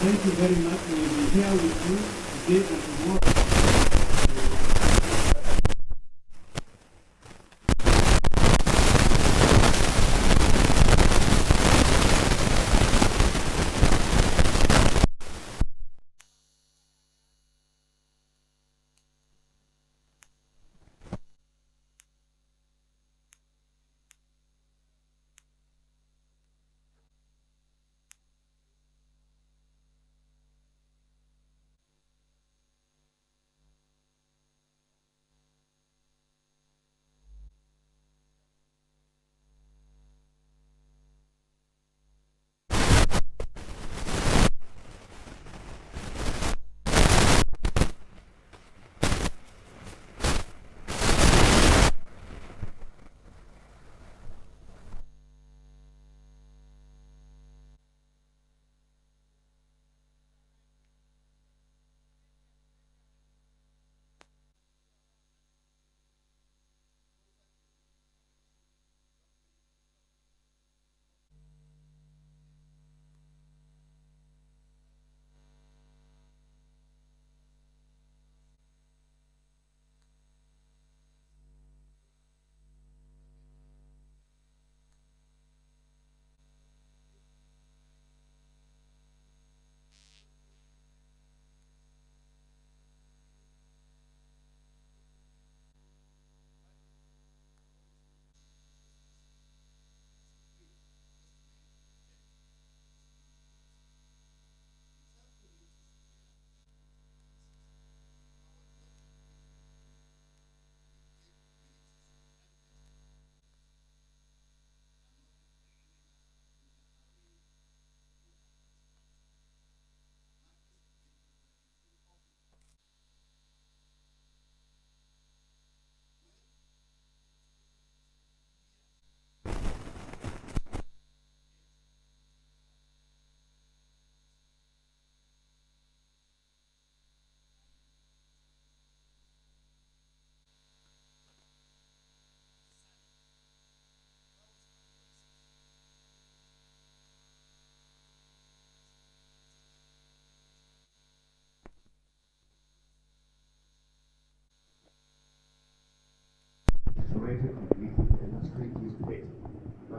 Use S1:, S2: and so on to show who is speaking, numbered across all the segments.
S1: Thank you very much. We will be here with you today and tomorrow.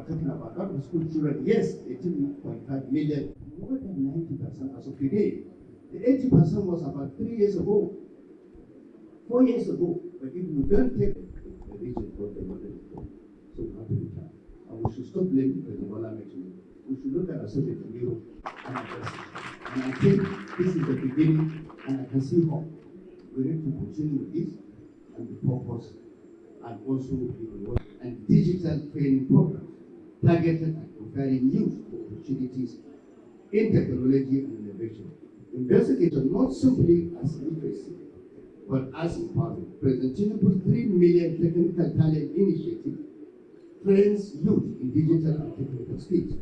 S2: Talking about not the school children, yes, 18.5 million, more than 90% as of today. The 80% was about 3 years ago, 4 years ago. But if you don't take the region what they wanted to do, so we have to return. And we should stop blaming President Bola Tinubu. We should look at ourselves in the mirror and address it. And I think this is the beginning, and I can see hope. We need to continue with this and the purpose, and also and digital training programs targeted at providing youth opportunities in technology and innovation. Investigation not simply as literacy, but as empowerment. President Tinubu's 3 million technical talent initiative trains youth in digital and technical skills.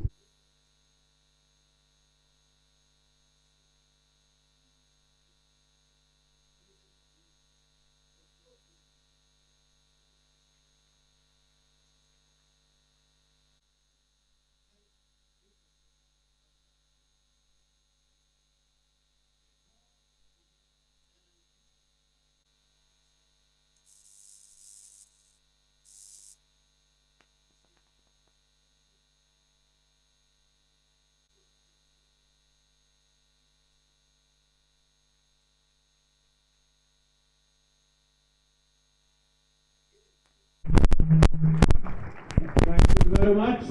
S1: Thank you very much.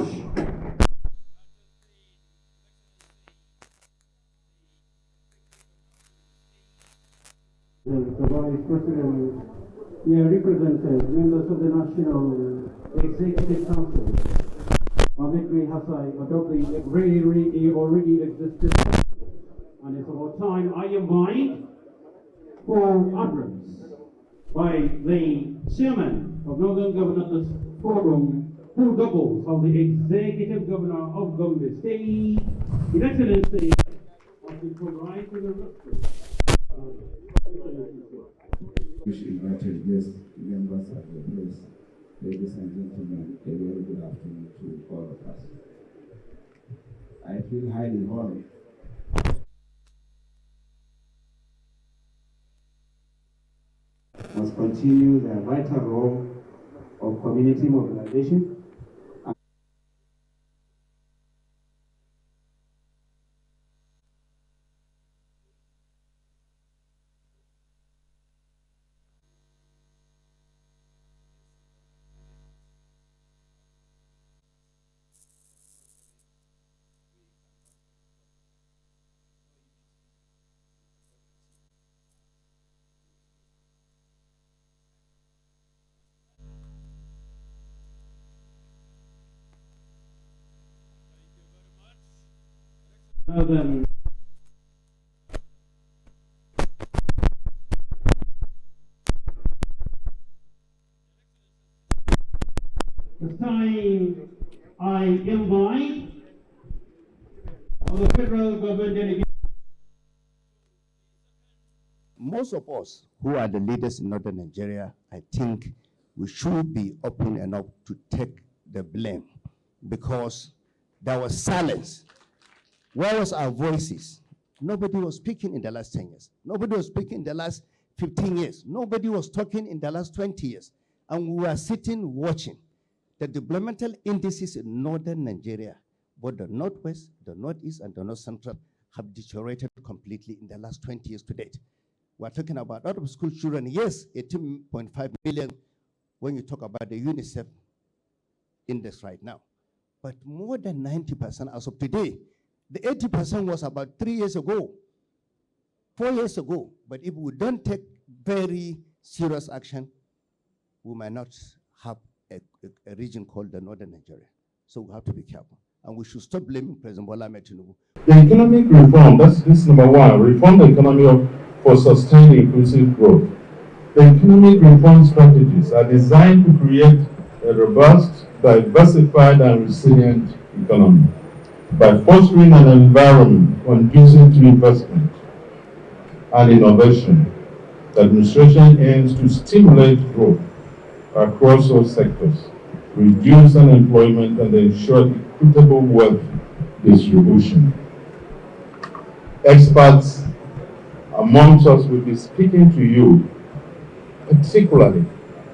S1: The Vice President, represented members of the National Executive Council, Banditry has adopted the already existing, and it's about time I invite for address by the Chairman of Northern Governors Forum, who doubles as the Executive Governor of Gombe State, His Excellency, of the right to the rostrum.
S3: Which invited guests, members of the press, ladies and gentlemen, a very good afternoon to all of us. I feel highly honored
S4: continue the vital role of community mobilization.
S1: Now then, it's time I invite the federal government delegation.
S2: Most of us who are the leaders in northern Nigeria, I think we should be open enough to take the blame, because there was silence. Where was our voices? Nobody was speaking in the last 10 years. Nobody was speaking in the last 15 years. Nobody was talking in the last 20 years. And we were sitting watching the developmental indices in northern Nigeria, both the northwest, the northeast, and the north central, have deteriorated completely in the last 20 years to date. We're talking about out of school children, yes, 18.5 million when you talk about the UNICEF index right now. But more than 90% as of today. The 80% was about 3 years ago, 4 years ago. But if we don't take very serious action, we might not have a region called the Northern Nigeria. So we have to be careful. And we should stop blaming President Bola Ahmed Tinubu.
S5: The economic reform, this number one, reform the economy for sustained inclusive growth. The economic reform strategies are designed to create a robust, diversified, and resilient economy by fostering an environment conducive to investment and innovation. The administration aims to stimulate growth across all sectors, reduce unemployment, and ensure equitable wealth distribution. Experts amongst us will be speaking to you, particularly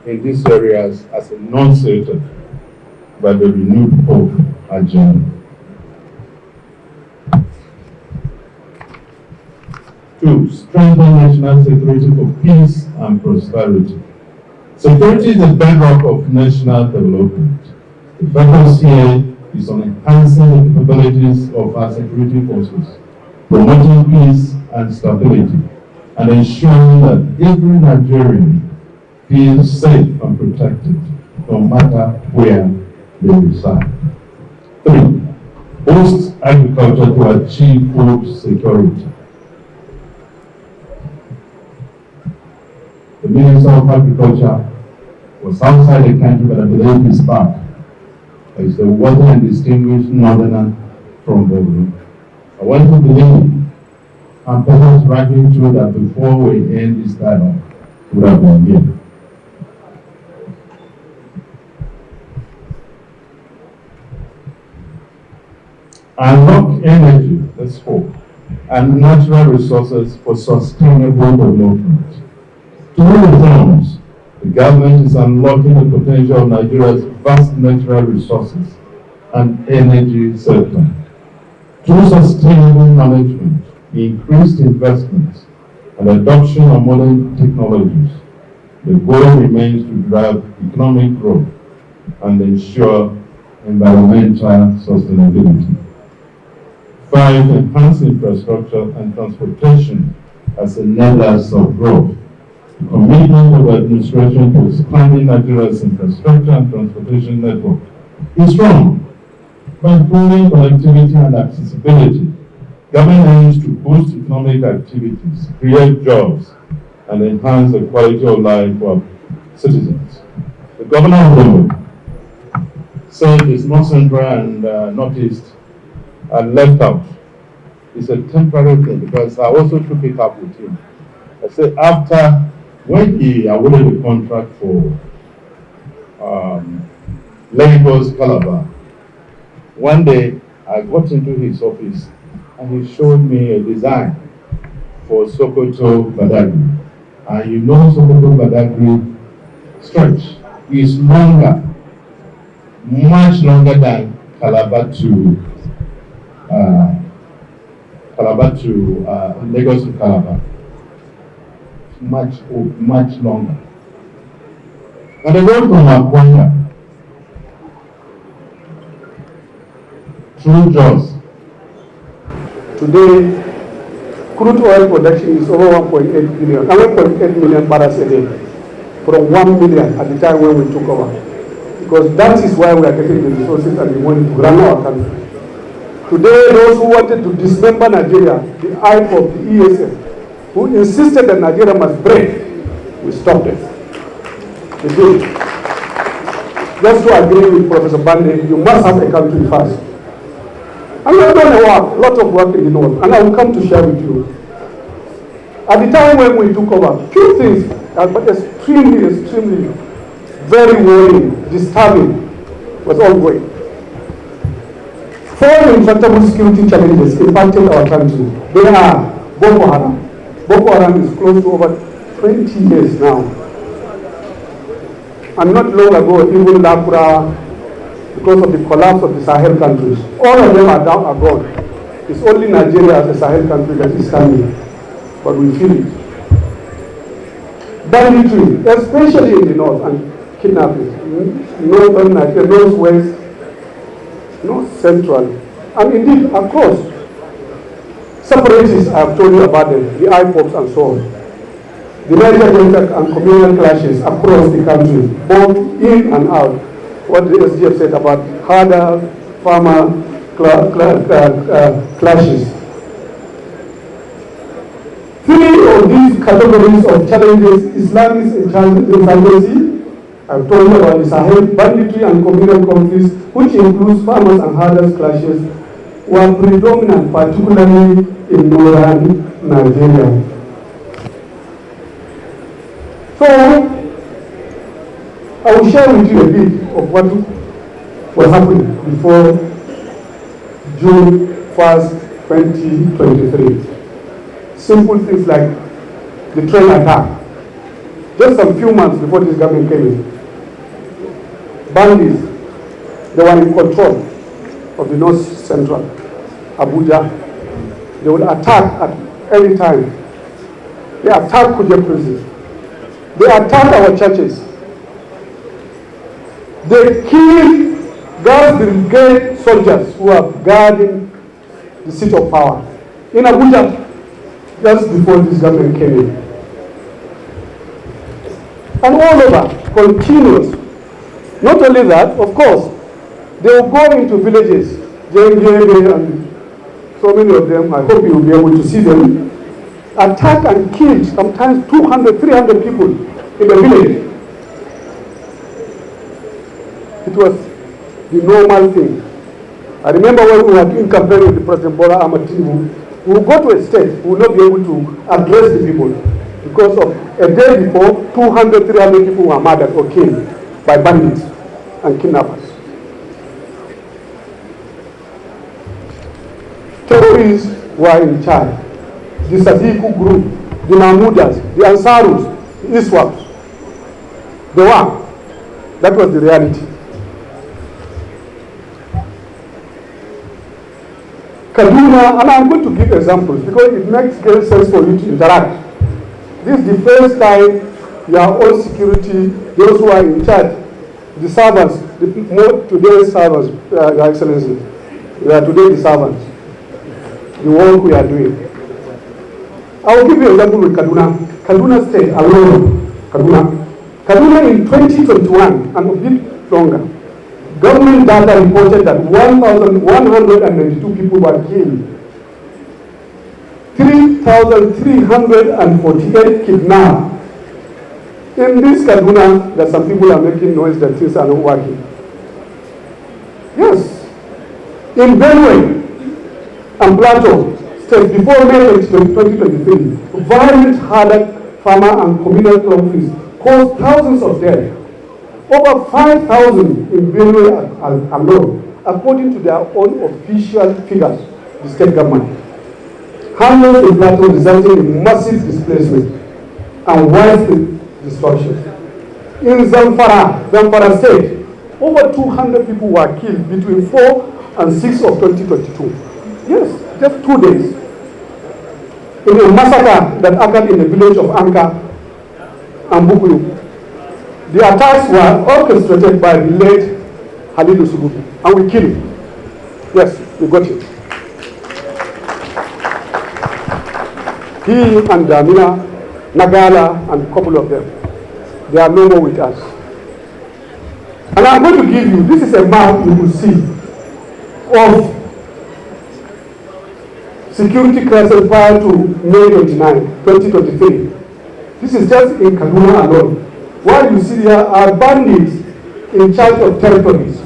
S5: in these areas, as enunciated by the renewed hope agenda. 2. Strengthen national security for peace and prosperity. Security is the bedrock of national development. The focus here is on enhancing the capabilities of our security forces, promoting peace and stability, and ensuring that every Nigerian feels safe and protected, no matter where they reside. 3. Boost agriculture to achieve food security. The Minister of Agriculture was outside the country, but I believe he's back. He's the worthy and distinguished northerner from Kaduna. I want to believe, and perhaps writing through that before we end this dialogue, would have been here. Unlock energy, that's 4, and natural resources for sustainable development. Through reforms, the government is unlocking the potential of Nigeria's vast natural resources and energy sector. Through sustainable management, increased investments, and adoption of modern technologies, the goal remains to drive economic growth and ensure environmental sustainability. 5. Enhance infrastructure and transportation as enablers of growth. The commitment of the administration to expanding Nigeria's infrastructure and transportation network is strong. By improving connectivity and accessibility, government aims to boost economic activities, create jobs, and enhance the quality of life for citizens. The governor of Akume said his North Central and Northeast are left out. It's a temporary thing, because I also took it up with him. I said after, when he awarded the contract for Lagos Calabar, one day I got into his office and he showed me a design for Sokoto Badagry. And you know Sokoto Badagry stretch is longer, much longer than Calabar to Lagos to Calabar. Much longer. And the road from Akume through Jos.
S6: Today, crude oil production is over 1.8 million barrels a day, from 1 million at the time when we took over. Because that is why we are getting the resources and the money to run our country. Today, those who wanted to dismember Nigeria, the eye of the ESF, who insisted that Nigeria must break, we stopped it. We did. Just to agree with Professor Bande, you must have a country first. And we have done a lot of work in the north, and I will come to share with you. At the time when we took over, few things, but extremely, very worrying, disturbing, was ongoing. 4 intractable security challenges impacted our country. They are Boko Haram. Boko Haram is close to over 20 years now. And not long ago, even Lakura, because of the collapse of the Sahel countries, all of them are gone. It's only Nigeria as a Sahel country that is standing, but we feel it. Banditry, especially in the north, and kidnapping, northern Nigeria, northwest, north central, and indeed across. Separatists, I have told you about them, the IPOPs and so on. The Niger Delta and communal clashes across the country, both in and out. What the SGF said about harder farmer clashes. 3 of these categories of challenges, Islamist insurgency, I've told you about the Sahel, banditry and communal conflicts, which includes farmers and herders clashes, were predominant, particularly in northern Nigeria. So, I will share with you a bit of what was happening before June 1st, 2023. Simple things like the train attack. Just a few months before this government came in, bandits, they were in control of the north central, Abuja. They would attack at any time. They attacked Kuje prison. They attacked our churches. They killed Guard Brigade soldiers who are guarding the seat of power in Abuja just before this government came in. And all over, continuous. Not only that, of course, they will go into villages, and so many of them, I hope you will be able to see them, attack and kill sometimes 200, 300 people in the village. It was the normal thing. I remember when we were doing campaign with the President Bola Ahmed Tinubu, we would go to a state, we would not be able to address the people because of a day before, 200, 300 people were murdered or killed by bandits and kidnappers. Terrorists were in charge. The Sadiku group, the Mahmudas, the Ansarus, the Iswaps. They were. That was the reality. Kaduna, and I'm going to give examples because it makes great sense for you to interact. This is the first time you are all security, those who are in charge, the servants, today's servants, Your Excellency, we are today the servants, the work we are doing. I will give you an example with Kaduna. Kaduna State alone, Kaduna in 2021, and a bit longer, government data reported that 1,192 people were killed, 3,348 kidnapped. In this Kaduna, that some people are making noise that things are not working. Yes. In Benue and Plateau State, before May 2023, violent harder farmer and communal conflicts caused thousands of deaths. Over 5,000 in Benue alone, according to their own official figures, the state government. Hundreds in Plateau resulting in massive displacement and widespread destruction. In Zamfara State, over 200 people were killed between 4 and 6 of 2022. Yes, just 2 days. In a massacre that occurred in the village of Anka and Bukuyu. The attacks were orchestrated by the late Halilu Sugubi, and we killed him. Yes, we got him. He and Damina, Nagala, and a couple of them, they are no more with us. And I'm going to give you, this is a map you will see of security crisis prior to May 29, 2023. This is just in Kaduna alone. What you see here are bandits in charge of territories.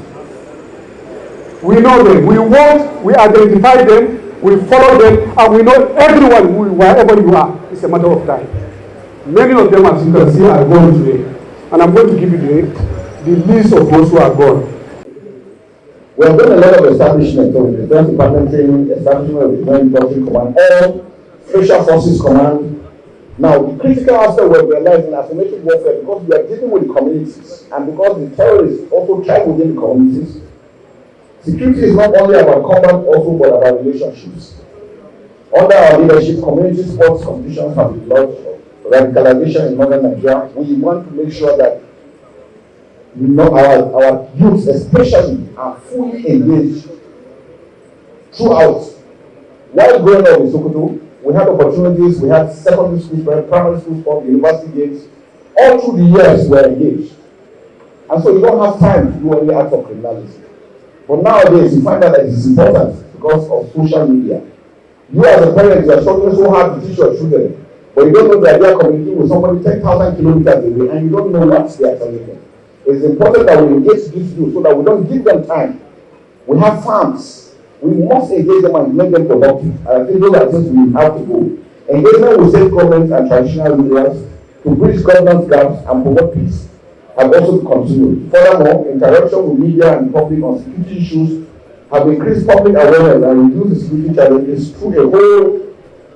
S6: We know them, we want, we identify them, we follow them, and we know everyone, wherever you are. It's a matter of time. Many of them, as you can see, are gone today. And I'm going to give you the list of those who are gone.
S3: We have done a lot of establishment of the Defense Department training, establishment of the Joint Doctrine Command, all Special Forces Command. Now, the critical aspect we're realizing affirmative warfare, because we are dealing with the communities, and because the terrorists also thrive within the communities, security is not only about combat, also but about relationships. Under our leadership, community sports competitions have been launched, radicalization in northern Nigeria. We want to make sure that our youths especially are fully engaged throughout. While growing up in Sokoto, we had opportunities, we had secondary schools, primary school sport, university games. All through the years we were engaged. And so you don't have time to do any acts of criminality. But nowadays you find out that it is important because of social media. You as a parent, you are struggling so hard to teach your children, but you don't know that they are communicating with somebody 10,000 kilometers away and you don't know what they are telling them. It is important that we engage these youth so that we don't give them time. We have farms. We must engage them and make them productive. And I think those are things we have to do. Engagement with state governments and traditional leaders to bridge governance gaps and promote peace have also continued. Furthermore, interaction with media and public on security issues have increased public awareness and reduced the security challenges through a whole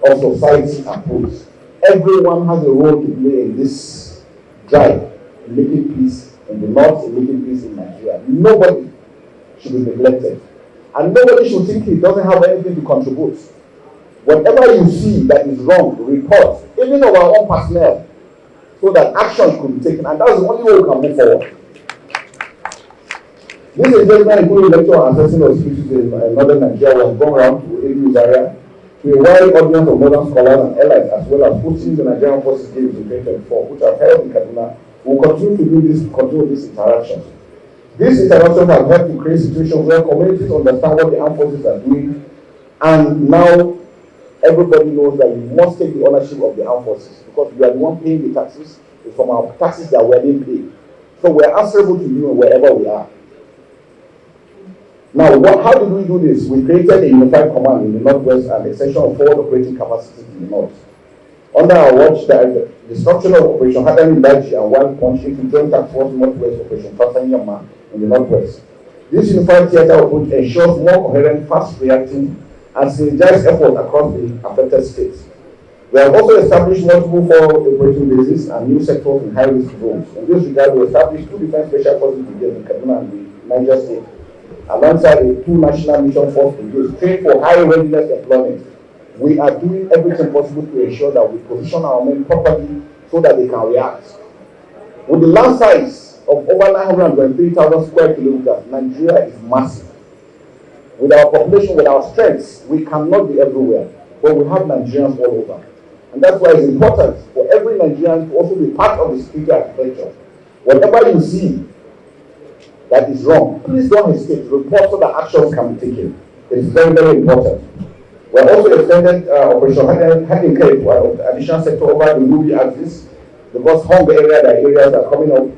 S3: of society approach. Everyone has a role to play in this drive in making peace in the north, in making peace in Nigeria. Nobody should be neglected. And nobody should think he doesn't have anything to contribute. Whatever you see that is wrong, report, even of our own personnel, so that action could be taken. And that's the only way we can move forward. This engagement, including lecture on assessing of species in northern Nigeria, was gone around to ABU's area to a wide audience of modern scholars and allies, as well as hosting the Nigerian Forces Games in 2024, which are held in Kaduna. We'll continue to do this, continue this interaction. These interactions have helped to create situations where communities understand what the armed forces are doing, and now everybody knows that you must take the ownership of the armed forces because we are the one paying the taxes. It's from our taxes that we're being paid. So we're answerable to you wherever we are. Now, how did we do this? We created a unified command in the Northwest and extension of forward operating capacities in the North. Under our watch, the structure of Operation Hadani Daji and Wild Punch into Joint Task Force Northwest Operation Fasanyama in the Northwest. This unified theater approach ensures more coherent, fast reacting, and synergized effort across the affected states. We have also established multiple forward operating bases and new sectors in high-risk zones. In this regard, we established 2 defense special forces brigades in Kaduna and the Niger State, alongside the 2 national mission force brigades trained for high readiness employment. We are doing everything possible to ensure that we position our men properly so that they can react. With the land size of over 923,000 square kilometers, Nigeria is massive. With our population, with our strengths, we cannot be everywhere, but we have Nigerians all over. And that's why it's important for every Nigerian to also be part of the security architecture. Whatever you see that is wrong, please don't hesitate to report so that actions can be taken. It is very, very important. We have also extended Operation Hacking Cave to an additional sector over the movie axis because Hong area, the areas that are coming up.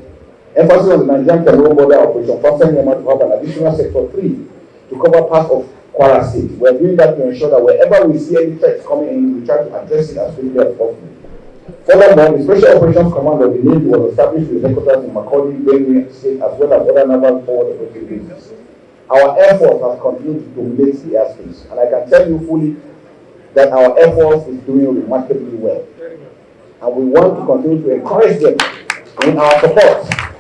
S3: Emphasis on the Nigerian Cameroon border Operation Fasanyama to have an additional sector 3 to cover parts of Kwara State. We are doing that to ensure that wherever we see any threats coming in, we try to address it as quickly as possible. Furthermore, the Special Operations Command of the Navy was established with headquarters in Makurdi, Benue State, as well as other naval forward operating bases. Our Air Force has continued to dominate the airspace, and I can tell you fully that our Air Force is doing remarkably well. And we want to continue to encourage them in our support